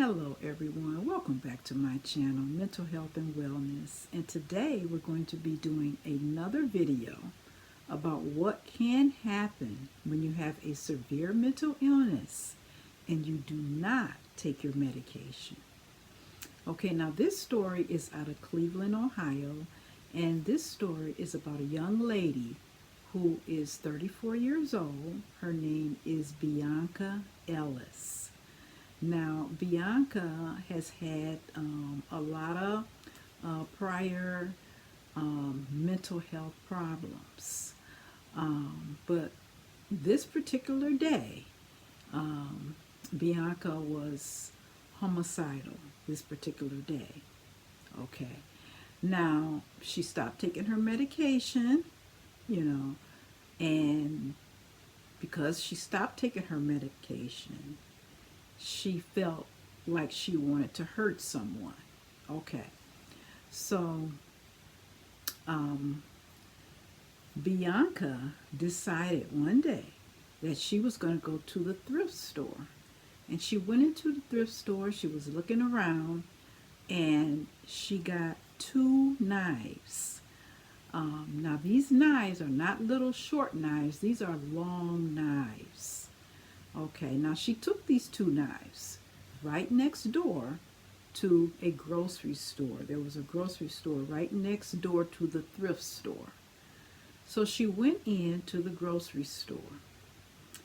Hello everyone, welcome back to my channel, Mental Health and Wellness. And today we're going to be doing another video about what can happen when you have a severe mental illness and you do not take your medication. Okay, now this story is out of Cleveland, Ohio, and this story is about a young lady who is 34 years old. Her name is Bionca Ellis. Now, Bionca has had a lot of prior mental health problems. But this particular day, Bionca was homicidal this particular day. Okay. Now, she stopped taking her medication, and because she stopped taking her medication, she felt like she wanted to hurt someone. Okay. So, Bionca decided one day that she was going to go to the thrift store. And she went into the thrift store, she was looking around, and she got two knives. Now, these knives are not little short knives, these are long knives. Okay, now she took these two knives right next door to a grocery store. There was a grocery store right next door to the thrift store. So she went into the grocery store.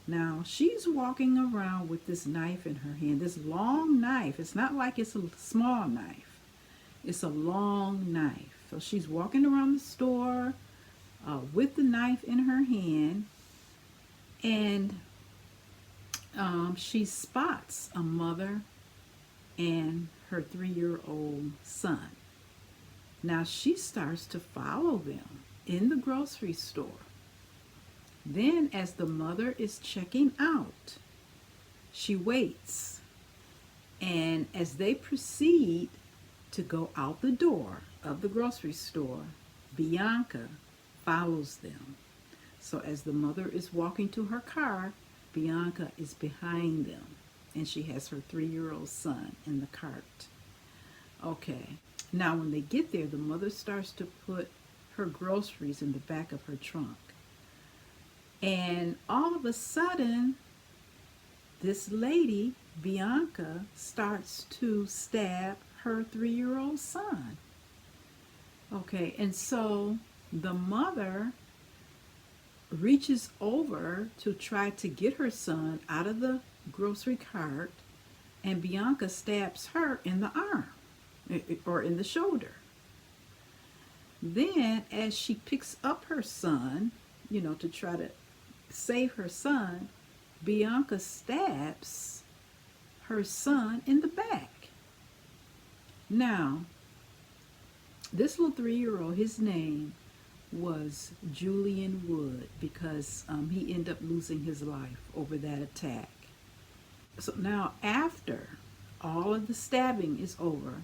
Now she's walking around with this knife in her hand, this long knife. It's not like it's a small knife. It's a long knife. So she's walking around the store with the knife in her hand, and she spots a mother and her 3-year-old son. Now she starts to follow them in the grocery store. Then as the mother is checking out, she waits. And as they proceed to go out the door of the grocery store, Bionca follows them. So as the mother is walking to her car, Bionca is behind them, and she has her 3-year-old son in the cart. Okay, now when they get there, the mother starts to put her groceries in the back of her trunk. And all of a sudden, this lady, Bionca, starts to stab her 3-year-old son. Okay, and so the mother reaches over to try to get her son out of the grocery cart, and Bionca stabs her in the arm or in the shoulder. Then as she picks up her son, to try to save her son, Bionca stabs her son in the back. Now, this little 3-year-old, his name was Julian Wood, because he ended up losing his life over that attack. So now after all of the stabbing is over,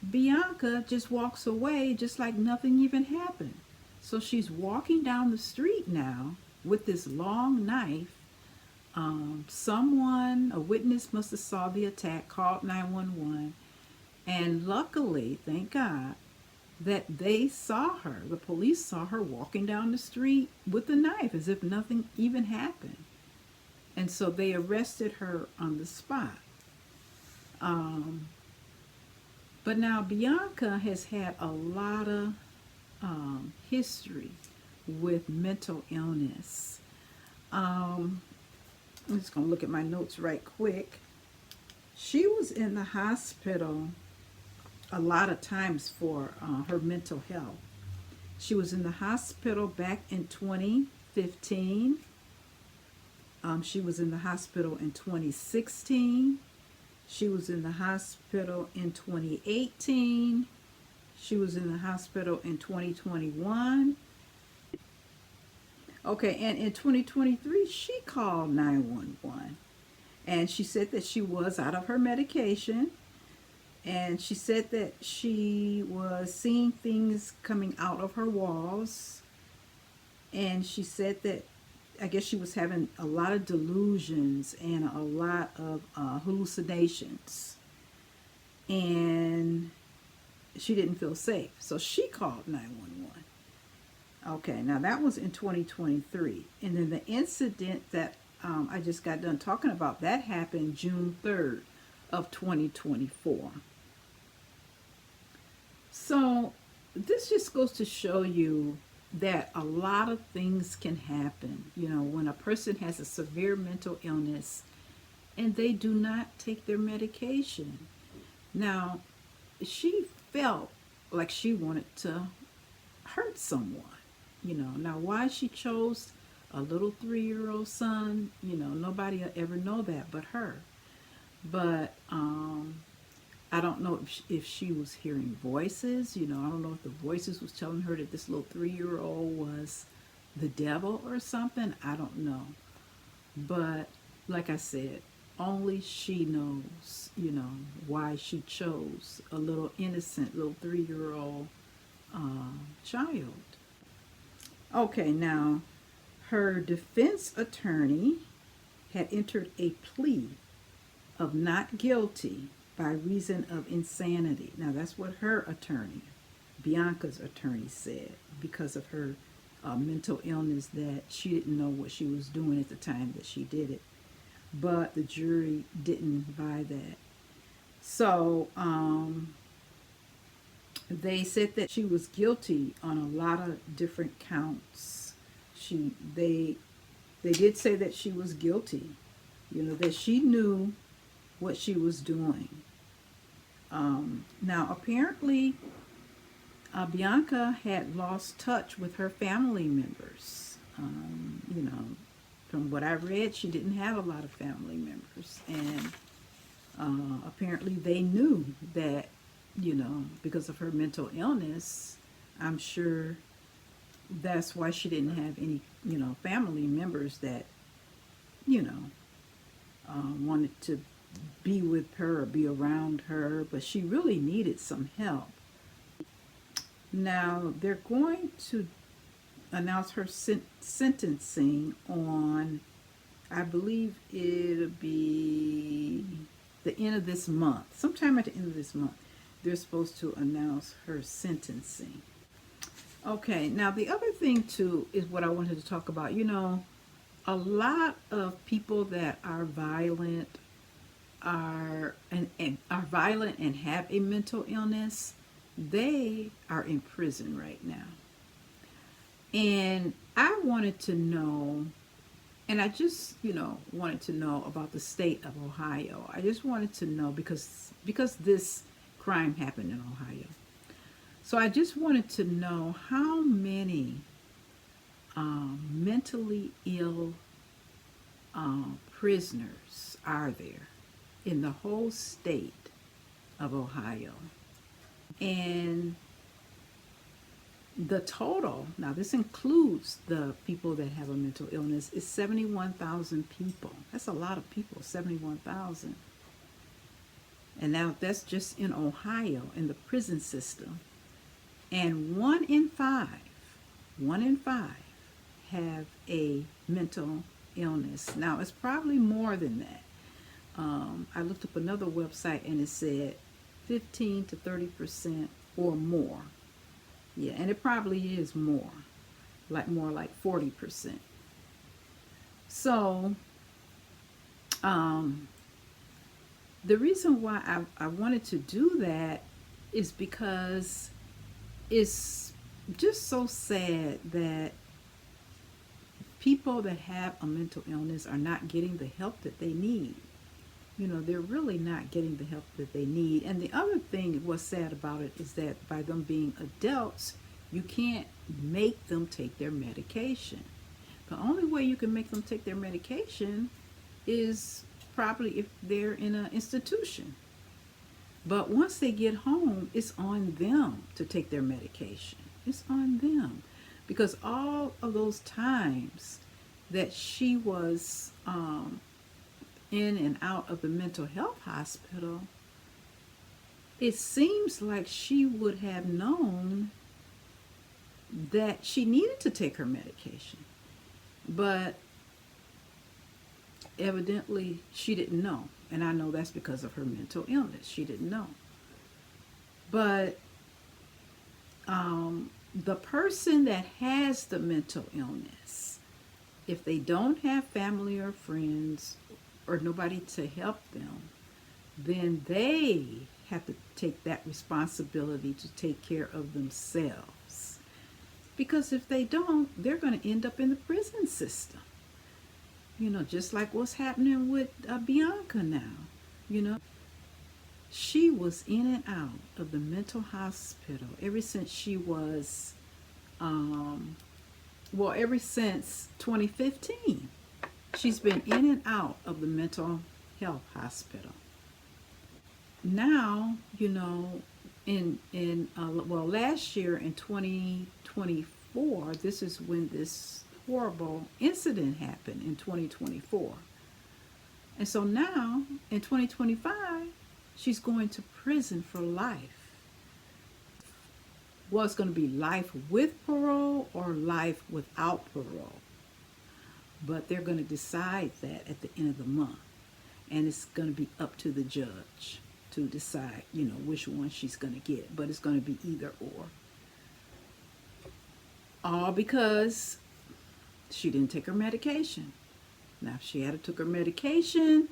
Bionca just walks away just like nothing even happened. So she's walking down the street now with this long knife. A witness must have saw the attack, called 911, and luckily, thank God, that they saw her, the police saw her walking down the street with the knife as if nothing even happened. And so they arrested her on the spot. But now Bionca has had a lot of history with mental illness. I'm just going to look at my notes right quick. She was in the hospital a lot of times for her mental health. She was in the hospital back in 2015. She was in the hospital in 2016. She was in the hospital in 2018. She was in the hospital in 2021. Okay, and in 2023, she called 911. And she said that she was out of her medication. And she said that she was seeing things coming out of her walls. And she said that I guess she was having a lot of delusions and a lot of hallucinations. and she didn't feel safe. So she called 911. Okay, now that was in 2023. And then the incident that I just got done talking about, that happened June 3rd of 2024. So this just goes to show you that a lot of things can happen. You know, when a person has a severe mental illness and they do not take their medication. Now, she felt like she wanted to hurt someone. You know, now why she chose a little 3-year-old son, you know, nobody will ever know that but her. But I don't know if she was hearing voices. You know, I don't know if the voices was telling her that this little 3-year-old was the devil or something. I don't know. But like I said, only she knows, you know, why she chose a little innocent little 3-year-old child. Okay, now her defense attorney had entered a plea of not guilty by reason of insanity. Now that's what her attorney, Bionca's attorney, said, because of her mental illness, that she didn't know what she was doing at the time that she did it. But the jury didn't buy that. So they said that she was guilty on a lot of different counts. They did say that she was guilty, you know, that she knew what she was doing. Now apparently Bionca had lost touch with her family members. You know, from what I read, she didn't have a lot of family members, and apparently they knew that, you know, because of her mental illness, I'm sure that's why she didn't have any, you know, family members that, you know, wanted to be with her or be around her, but she really needed some help. Now they're going to announce her sentencing on, I believe it'll be the end of this month. Sometime at the end of this month, they're supposed to announce her sentencing. Okay, now the other thing too is what I wanted to talk about. You know, a lot of people that are violent are violent and have a mental illness, they are in prison right now. And I wanted to know, and I just, you know, wanted to know about the state of Ohio. I just wanted to know because this crime happened in Ohio. So I just wanted to know how many mentally ill prisoners are there in the whole state of Ohio. And the total, now this includes the people that have a mental illness, is 71,000 people. That's a lot of people, 71,000. And now that's just in Ohio, in the prison system. And 1 in 5 have a mental illness. Now it's probably more than that. I looked up another website and it said 15 to 30% or more. Yeah, and it probably is more like 40%. So, the reason why I wanted to do that is because it's just so sad that people that have a mental illness are not getting the help that they need. You know, they're really not getting the help that they need. And the other thing, what's sad about it, is that by them being adults, you can't make them take their medication. The only way you can make them take their medication is probably if they're in an institution. But once they get home, it's on them to take their medication. It's on them. Because all of those times that she was in and out of the mental health hospital, it seems like she would have known that she needed to take her medication. But evidently she didn't know. And I know that's because of her mental illness. She didn't know. But the person that has the mental illness, if they don't have family or friends or nobody to help them, then they have to take that responsibility to take care of themselves. Because if they don't, they're going to end up in the prison system. Just like what's happening with Bionca now. You know, she was in and out of the mental hospital ever since she was, ever since 2015. She's been in and out of the mental health hospital. Now, last year in 2024, this is when this horrible incident happened in 2024. And so now in 2025, she's going to prison for life. Well, it's going to be life with parole or life without parole. But they're going to decide that at the end of the month. And it's going to be up to the judge to decide, which one she's going to get. But it's going to be either or. All because she didn't take her medication. Now, if she had took her medication,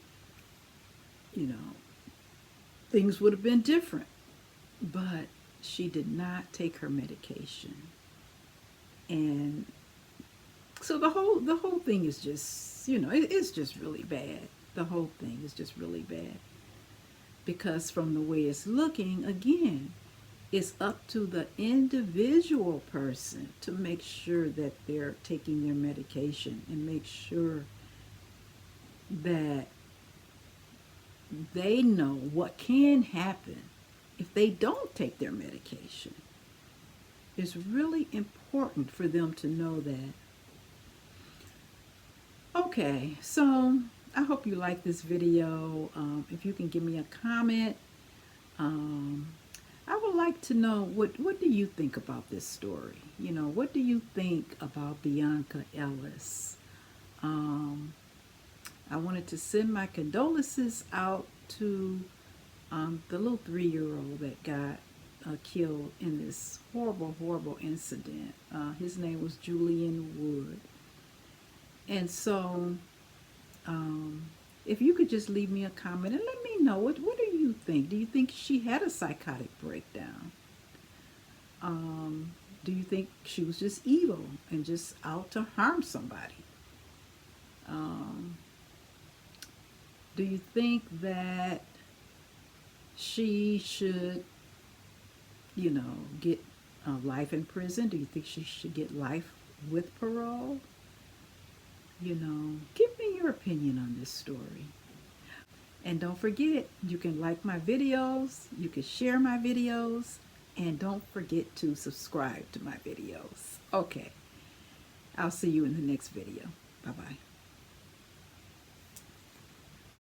things would have been different. But she did not take her medication. And so the whole thing is just, it's just really bad. The whole thing is just really bad. Because from the way it's looking, again, it's up to the individual person to make sure that they're taking their medication and make sure that they know what can happen if they don't take their medication. It's really important for them to know that. Okay, so I hope you like this video. If you can give me a comment, I would like to know what do you think about this story? What do you think about Bionca Ellis? I wanted to send my condolences out to the little 3-year-old that got killed in this horrible incident. His name was Julian Wood. And so, if you could just leave me a comment and let me know, what do you think? Do you think she had a psychotic breakdown? Do you think she was just evil and just out to harm somebody? Do you think that she should, get life in prison? Do you think she should get life with parole? Give me your opinion on this story. And don't forget, you can like my videos, you can share my videos, and don't forget to subscribe to my videos. Okay, I'll see you in the next video. Bye-bye.